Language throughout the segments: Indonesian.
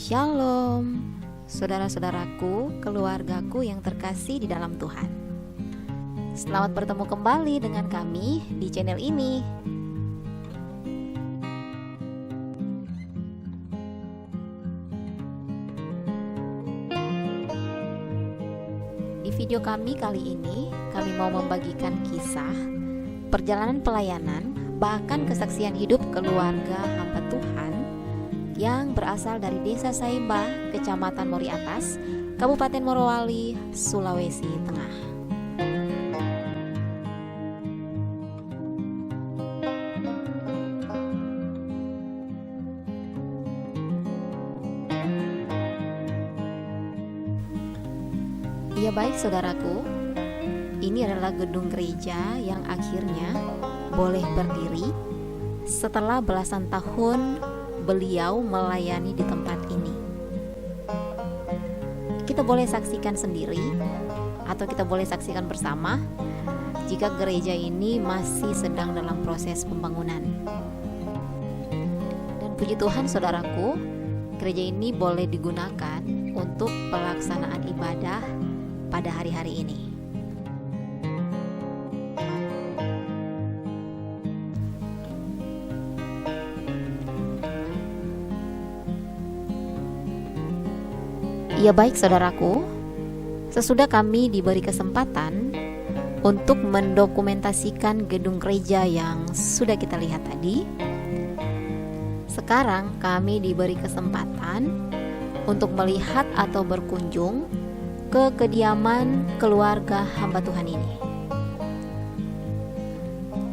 Shalom, saudara-saudaraku, keluargaku yang terkasih di dalam Tuhan. Selamat bertemu kembali dengan kami di channel ini. Di video kami kali ini, kami mau membagikan kisah perjalanan pelayanan, bahkan kesaksian hidup keluarga hamba Tuhan yang berasal dari Desa Saimba, Kecamatan Mori Atas, Kabupaten Morowali, Sulawesi Tengah. Ya baik saudaraku, ini adalah gedung gereja yang akhirnya boleh berdiri setelah belasan tahun beliau melayani di tempat ini. Kita boleh saksikan sendiri atau kita boleh saksikan bersama jika gereja ini masih sedang dalam proses pembangunan. Dan puji Tuhan saudaraku, gereja ini boleh digunakan untuk pelaksanaan ibadah pada hari-hari ini. Ya baik saudaraku, sesudah kami diberi kesempatan untuk mendokumentasikan gedung gereja yang sudah kita lihat tadi, sekarang kami diberi kesempatan untuk melihat atau berkunjung ke kediaman keluarga hamba Tuhan ini.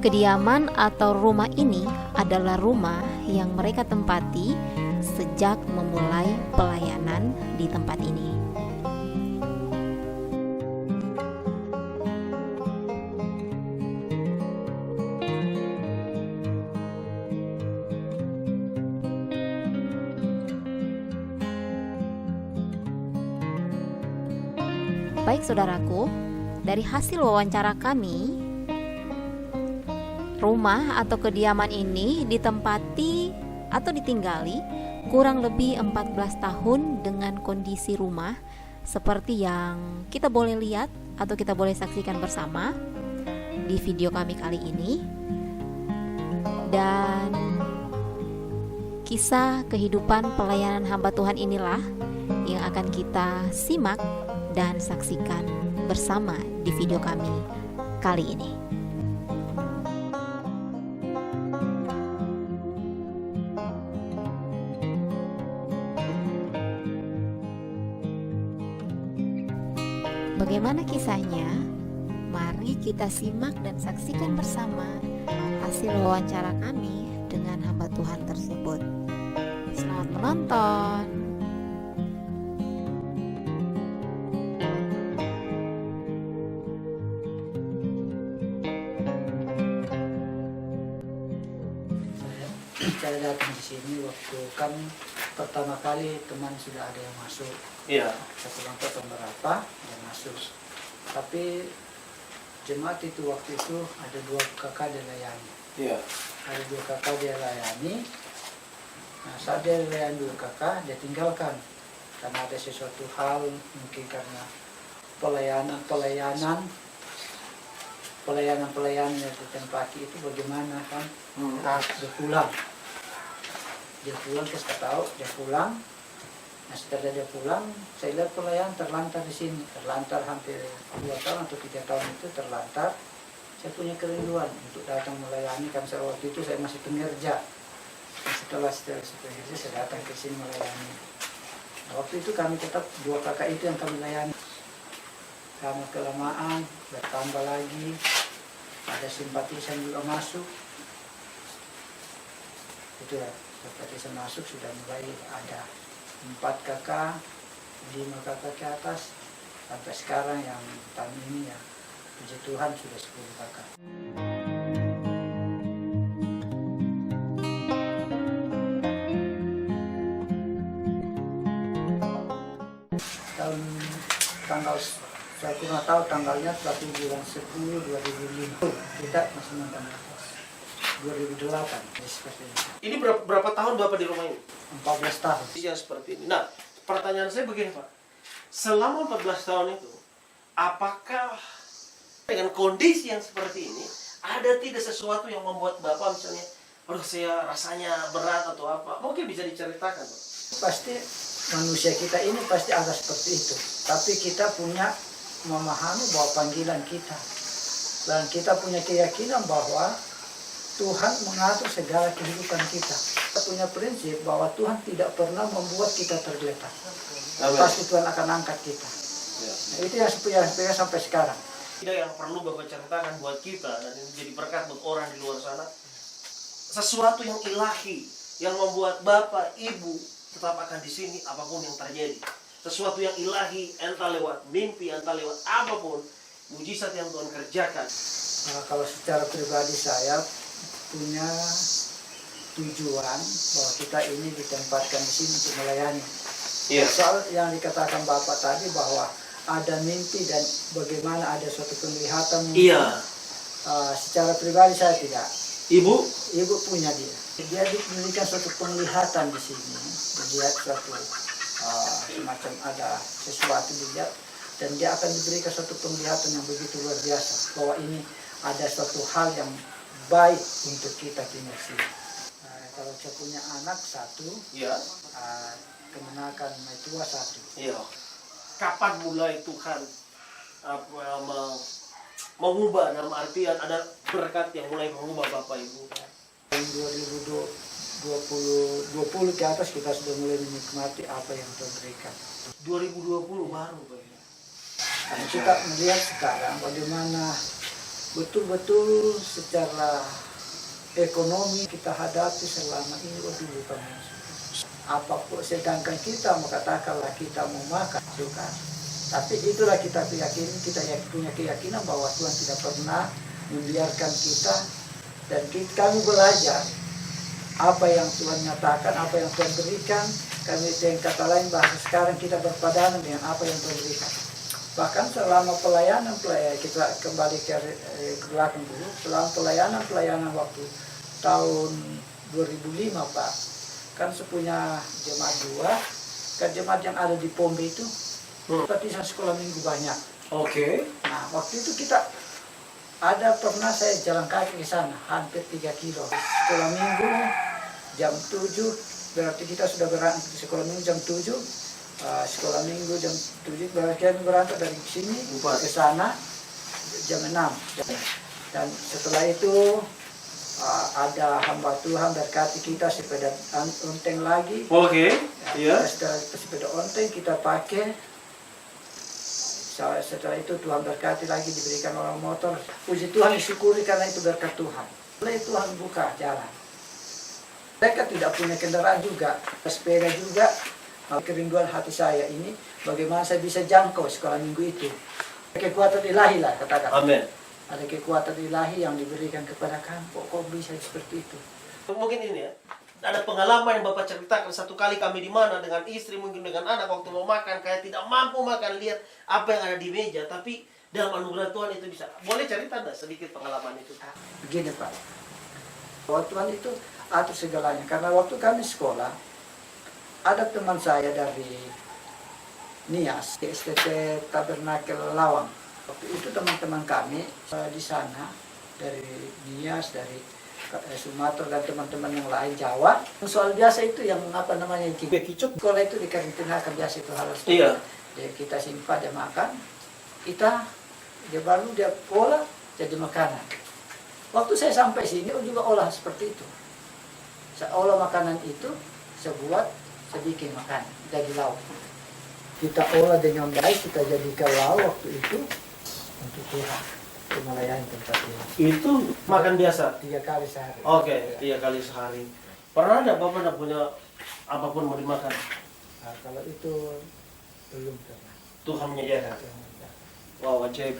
Kediaman atau rumah ini adalah rumah yang mereka tempati sejak memulai pelayanan di tempat ini. Baik saudaraku, dari hasil wawancara kami, rumah atau kediaman ini ditempati atau ditinggali kurang lebih 14 tahun dengan kondisi rumah seperti yang kita boleh lihat atau kita boleh saksikan bersama di video kami kali ini. Dan kisah kehidupan pelayanan hamba Tuhan inilah yang akan kita simak dan saksikan bersama di video kami kali ini. Bagaimana kisahnya? Mari kita simak dan saksikan bersama hasil wawancara kami dengan hamba Tuhan tersebut. Selamat menonton. Saya datang di sini waktu kan pertama kali teman sudah ada yang masuk. Iya. Satu langkah berapa yang masuk. Tapi jemaat itu waktu itu ada 2 kakak dia layani. Iya. Ada 2 kakak dia layani. Nah, saat dia layani 2 kakak, dia tinggalkan karena ada sesuatu hal, mungkin karena pelayanan yang ditempati itu bagaimana kan. Dia pulang terus tahu dia pulang. Nah setelah dia pulang, saya lihat pelayan terlantar di sini, terlantar hampir 2 tahun atau 3 tahun itu terlantar. Saya punya kerinduan untuk datang melayani karena waktu itu saya masih pengerja. Nah, setelah pengerja saya datang ke sini melayani. Nah, waktu itu kami tetap 2 kakak itu yang kami layani. Karena kelamaan bertambah lagi, ada simpatisan juga masuk. Itu ya, simpatisan masuk sudah mulai ada 4 kakak, 5 kakak ke atas, sampai sekarang yang tahun ini ya, puji Tuhan sudah 10 kakak. Tanggal saya kurang tahu tanggalnya, tapi bulan 10 2005 kita masih nonton atas. 2008. Jadi seperti ini. Ini berapa tahun Bapak di rumah ini? 14 tahun. Yang seperti ini. Nah, pertanyaan saya begini Pak. Selama 14 tahun itu, apakah dengan kondisi yang seperti ini, ada tidak sesuatu yang membuat Bapak misalnya, aduh saya rasanya berat atau apa? Mungkin bisa diceritakan Pak. Pasti manusia kita ini pasti ada seperti itu. Tapi kita punya memahami bahwa panggilan kita. Dan kita punya keyakinan bahwa Tuhan mengatur segala kehidupan kita. Kita punya prinsip bahwa Tuhan tidak pernah membuat kita tergeletak. Pasti Tuhan akan angkat kita. Ya. Nah, itu yang saya sampai sekarang. Tidak yang perlu Bapak ceritakan buat kita dan ini jadi berkat buat orang di luar sana. Sesuatu yang ilahi yang membuat Bapak, Ibu tetap akan di sini apapun yang terjadi. Sesuatu yang ilahi, entah lewat mimpi, entah lewat apapun, mujizat yang Tuhan kerjakan. Nah, kalau secara pribadi saya punya tujuan bahwa kita ini ditempatkan di sini untuk melayani. Iya. Soal yang dikatakan Bapak tadi bahwa ada mimpi dan bagaimana ada suatu penglihatan. Iya. Secara pribadi saya tidak. Ibu punya dia. Dia diberikan suatu penglihatan di sini. Dia suatu semacam ada sesuatu dilihat dan dia akan diberikan suatu penglihatan yang begitu luar biasa bahwa ini ada suatu hal yang baik untuk kita tinggal sini. Kalau saya punya anak satu, Iya. kemenakan tua satu. Iya. Kapan mulai Tuhan mengubah, dalam artian ada berkat yang mulai mengubah Bapak Ibu? Tahun 2020 ke atas kita sudah mulai menikmati apa yang Tuhan berikan. 2020 baru Pak. Nah, kita melihat sekarang bagaimana betul-betul secara ekonomi kita hadapi selama ini bukan apapun, sedangkan kita katakanlah kita mau makan suka, tapi itulah kita punya keyakinan bahwa Tuhan tidak pernah membiarkan kita dan kami belajar apa yang Tuhan nyatakan, apa yang Tuhan berikan. Kami dengan kata lain bahasa sekarang kita berpadanan dengan apa yang Tuhan berikan. Bahkan selama pelayanan kita kembali ke belakang dulu, selama pelayanan waktu tahun 2005 Pak, kan sepunya jemaat dua, kan jemaat yang ada di Pombe itu, baptisan sekolah minggu banyak. Oke. Nah waktu itu kita pernah saya jalan kaki ke sana, hampir 3 kilo. Sekolah minggu jam 7, berarti kita sudah berangkat ke sekolah minggu jam 7. Sekolah minggu jam 7, berarti kami berangkat dari sini ke sana jam 6. Dan setelah itu ada hamba Tuhan berkati kita sepeda onteng lagi. Oke. Iya. Sepeda onteng kita pakai. Setelah itu Tuhan berkati lagi, diberikan orang motor. Puji Tuhan, disyukuri karena itu berkat Tuhan. Lalu Tuhan buka jalan. Mereka tidak punya kendaraan juga, sepeda juga. Kerinduan hati saya ini, bagaimana saya bisa jangkau sekolah minggu itu. Kekuatan ilahi lah katakan. Amin. Ada kekuatan ilahi yang diberikan kepada kamu. Kok bisa seperti itu? Mungkin ini ya, ada pengalaman yang Bapak ceritakan, satu kali kami di mana dengan istri, mungkin dengan anak, waktu mau makan kayak tidak mampu makan, lihat apa yang ada di meja, tapi dalam anugerah Tuhan itu bisa. Boleh cerita enggak sedikit pengalaman itu? Begini Pak, bahwa Tuhan itu atur segalanya. Karena waktu kami sekolah, ada teman saya dari Nias, di STT Tabernakel Lawang. Waktu itu teman-teman kami di sana, dari Nias, dari Sumatera dan teman-teman yang lain Jawa. Soal biasa itu yang kicuk. Sekolah itu dikarantinakan biasa itu hal seperti Iya. Jadi kita simpan, dia makan, dia baru dia olah jadi makanan. Waktu saya sampai sini juga olah seperti itu. Saya olah makanan itu, saya buat, saya bikin makan, jadi lauk. Kita olah dengan baik, kita jadikan lauk waktu itu untuk Tuhan, untuk melayani tempat Tuhan. Itu makan biasa? 3 kali sehari. Oke, 3 kali sehari. Pernah ada Bapak tidak punya apapun mau dimakan? Nah, kalau itu belum pernah. Tuhan menyediakan. Wow, ajaib.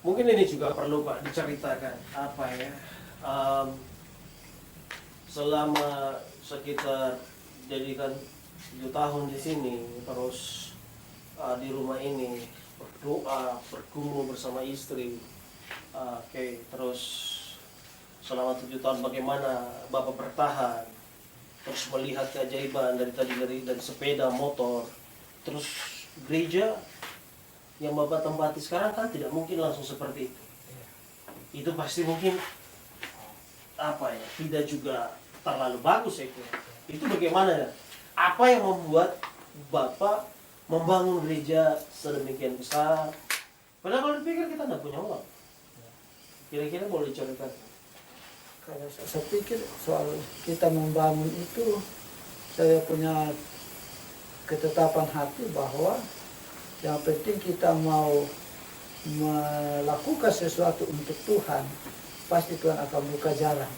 Mungkin ini juga perlu Pak diceritakan apa ya. Selama sekitar jadikan 7 tahun di sini, terus di rumah ini berdoa, bergumul bersama istri. Terus selama 7 tahun bagaimana Bapak bertahan, terus melihat keajaiban dari sepeda, motor, terus gereja yang Bapak tempati sekarang kan tidak mungkin langsung seperti itu. Itu pasti mungkin tidak juga terlalu bagus ya. Itu bagaimana ya? Apa yang membuat Bapak membangun gereja sedemikian besar? Padahal kalau dipikir kita tidak punya uang. Kira-kira boleh diceritakan? Kalau saya pikir soal kita membangun itu, saya punya ketetapan hati bahwa yang penting kita mau melakukan sesuatu untuk Tuhan, pasti Tuhan akan buka jalan.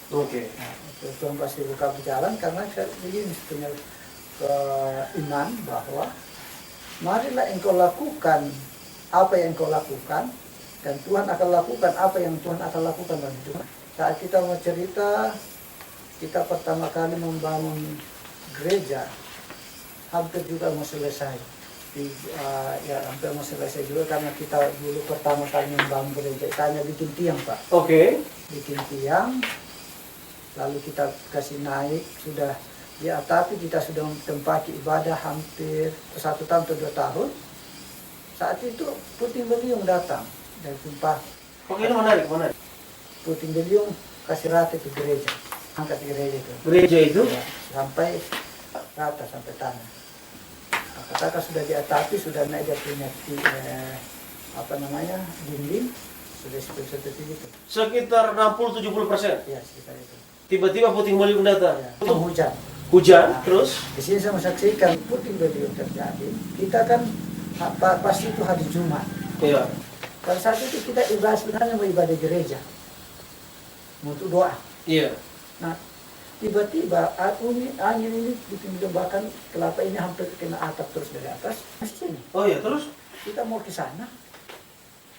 Oke. Nah, Tuhan pasti buka jalan karena begini punya iman bahwa marilah engkau lakukan apa yang engkau lakukan dan Tuhan akan lakukan apa yang Tuhan akan lakukan dalam hidup. Saat kita mau cerita, kita pertama kali membangun gereja, hampir juga mau selesai. Hampir mau selesai juga karena kita dulu pertama kali membangun gereja, kita hanya bikin tiang, Pak. Oke. Bikin tiang, lalu kita kasih naik, sudah ya, tapi kita sudah tempati ibadah hampir 1 tahun atau 2 tahun. Saat itu puting beliung datang dari tumpah. Oke, ini menarik. Puting beliung kasih rata ke gereja, angkat gereja itu. Gereja itu? Ya, sampai rata sampai tanah. Nah, katakan sudah diatapi, sudah naik dia punya dinding, sudah seperti itu. Sekitar 60-70%. Ya, sekitar itu. Tiba-tiba puting beliung datang. Ya, itu hujan. Hujan, Nah, terus? di sini saya menyaksikan puting beliung terjadi. Kita kan pasti itu hari Jumat. Iya. Pada saat itu kita ibadah, sebenarnya mau ibadah gereja, untuk doa. Iya. Nah, tiba-tiba angin ini bikin bahkan kelapa ini hampir kena atap terus dari atas. Masih sini. Oh iya, terus? Kita mau ke sana,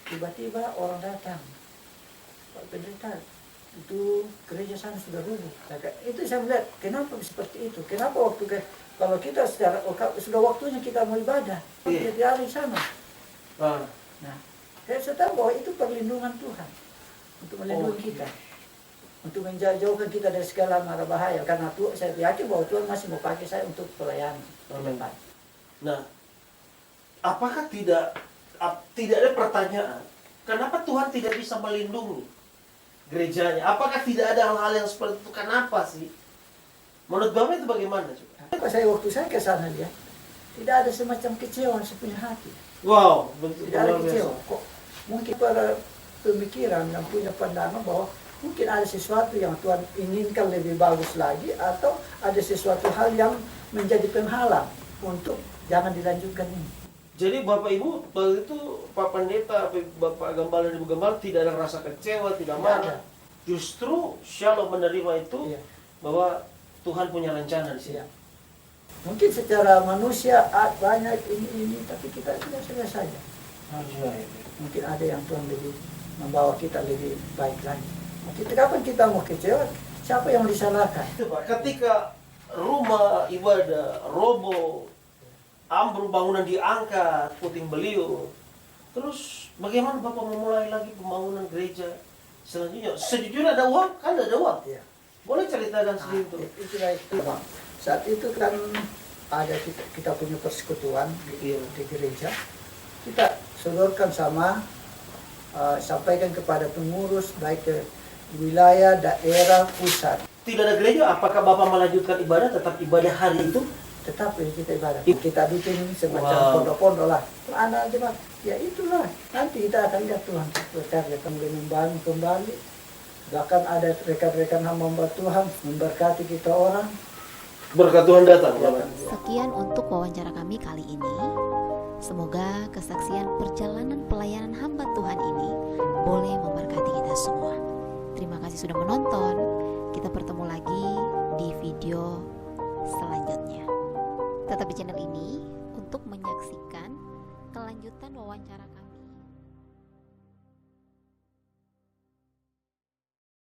tiba-tiba orang datang. Pak Pendeta, itu gereja sana sudah rubuh. Itu saya melihat, kenapa seperti itu? Kenapa kalau kita sudah waktunya kita mau ibadah, Iya. di hari sana. Nah, saya tahu bahwa itu perlindungan Tuhan untuk melindungi kita, untuk menjauhkan kita dari segala mara bahaya. Karena saya yakin bahwa Tuhan masih mau pakai saya untuk pelayanan ke depan. Nah, apakah tidak ada pertanyaan, kenapa Tuhan tidak bisa melindungi gerejanya? Apakah tidak ada hal-hal yang seperti itu? Kenapa sih? Menurut Bapak itu bagaimana? Waktu saya ke sana dia, tidak ada semacam kecewa saya punya hati. Wow, bentuk Tidak ada luar biasa. kecewa. Kok mungkin para pemikiran yang punya pandangan bahwa mungkin ada sesuatu yang Tuhan inginkan lebih bagus lagi, atau ada sesuatu hal yang menjadi penghalang untuk jangan dilanjutkan ini. Jadi Bapak Ibu waktu itu Pak Pendeta, Bapak Gembala dan Ibu Gembala tidak ada rasa kecewa, tidak marah. Justru Shalom menerima itu Iya. bahwa Tuhan punya rencana di sini. Iya. Mungkin secara manusia banyak ini, tapi kita tidak selesai saja. Mungkin ada yang Tuhan lebih membawa kita lebih baik lagi. Kita kapan kita mau kecewa? Siapa yang disalahkan? Itu Pak, ketika rumah ibadah roboh, ambruk, bangunan diangkat, puting beliung, terus bagaimana Bapak memulai lagi pembangunan gereja selanjutnya? Sejujurnya ada uang, kan ada uang. Iya. Boleh ceritakan sedikit? Itulah itu, Bang. Saat itu kan ada kita punya persekutuan di gereja. Kita sodorkan sampaikan kepada pengurus baik ke wilayah, daerah, pusat. Tidak ada gereja, apakah Bapak melanjutkan ibadah, tetap ibadah hari itu? Tetap kita ibadah. Kita bikin semacam pondok-pondok lah. Anak jemaat, ya itulah. Nanti kita akan lihat Tuhan bekerja membangun kembali. Bahkan ada rekan-rekan hamba Tuhan memberkati kita orang. Berkat Tuhan datang. Sekian untuk wawancara kami kali ini. Semoga kesaksian perjalanan pelayanan hamba Tuhan ini boleh memberkati kita semua. Terima kasih sudah menonton. Kita bertemu lagi di video selanjutnya. Tetap di channel ini untuk menyaksikan kelanjutan wawancara kami.